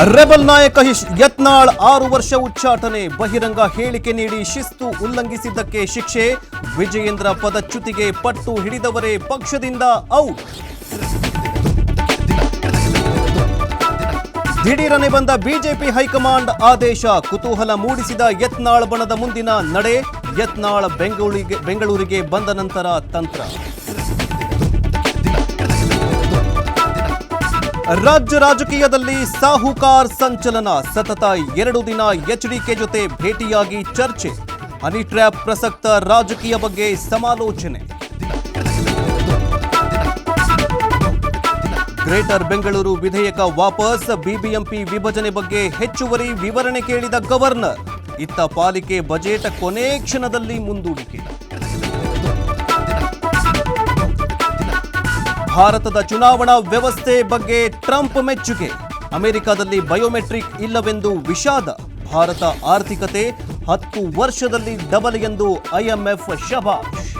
Rebel ನಾಯಕ ಯತ್ನಾಳ್ 6 ವರ್ಷ ಉಚ್ಚಾಟನೆ, ಬಹಿರಂಗ ಹೇಳಿಕೆ ನೀಡಿ ಶಿಸ್ತು ಉಲ್ಲಂಘಿಸಿದ್ದಕ್ಕೆ ಶಿಕ್ಷೆ. ವಿಜಯೇಂದ್ರ ಪದಚ್ಯುತಿಗೆ ಪಟ್ಟು ಹಿಡಿದವರೇ ಪಕ್ಷದಿಂದ ಔಟ್. ದಿಢೀರನೆ ಬಂದ ಬಿಜೆಪಿ ಹೈಕಮಾಂಡ್ ಆದೇಶ, ಕುತೂಹಲ ಮೂಡಿಸಿದ ಯತ್ನಾಳ್ ಬಣದ ಮುಂದಿನ ನಡೆ. ಯತ್ನಾಳ್ ಬೆಂಗಳೂರಿಗೆ ಬಂದ ನಂತರ ತಂತ್ರ. ರಾಜ್ಯ ರಾಜಕೀಯದಲ್ಲಿ ಸಾಹುಕಾರ್ ಸಂಚಲನ, ಸತತ 2 ದಿನ ಎಚ್ಡಿಕೆ ಜೊತೆ ಭೇಟಿಯಾಗಿ ಚರ್ಚೆ. ಹನಿ ಟ್ರ್ಯಾಪ್ ಪ್ರಸಕ್ತ ರಾಜಕೀಯ ಬಗ್ಗೆ ಸಮಾಲೋಚನೆ. ಗ್ರೇಟರ್ ಬೆಂಗಳೂರು ವಿಧೇಯಕ ವಾಪಸ್, ಬಿಬಿಎಂಪಿ ವಿಭಜನೆ ಬಗ್ಗೆ ಹೆಚ್ಚುವರಿ ವಿವರಣೆ ಕೇಳಿದ ಗವರ್ನರ್. ಇತ್ತ ಪಾಲಿಕೆ ಬಜೆಟ್ ಕೊನೆ ಕ್ಷಣದಲ್ಲಿ ಮುಂದೂಡಿಕೆ. ಭಾರತದ ಚುನಾವಣಾ ವ್ಯವಸ್ಥೆ ಬಗ್ಗೆ ಟ್ರಂಪ್ ಮೆಚ್ಚುಗೆ, ಅಮೆರಿಕದಲ್ಲಿ ಬಯೋಮೆಟ್ರಿಕ್ ಇಲ್ಲವೆಂದು ವಿಷಾದ. ಭಾರತ ಆರ್ಥಿಕತೆ 10 ವರ್ಷದಲ್ಲಿ ಡಬಲ್ ಎಂದು IMF ಶಭಾಷ್.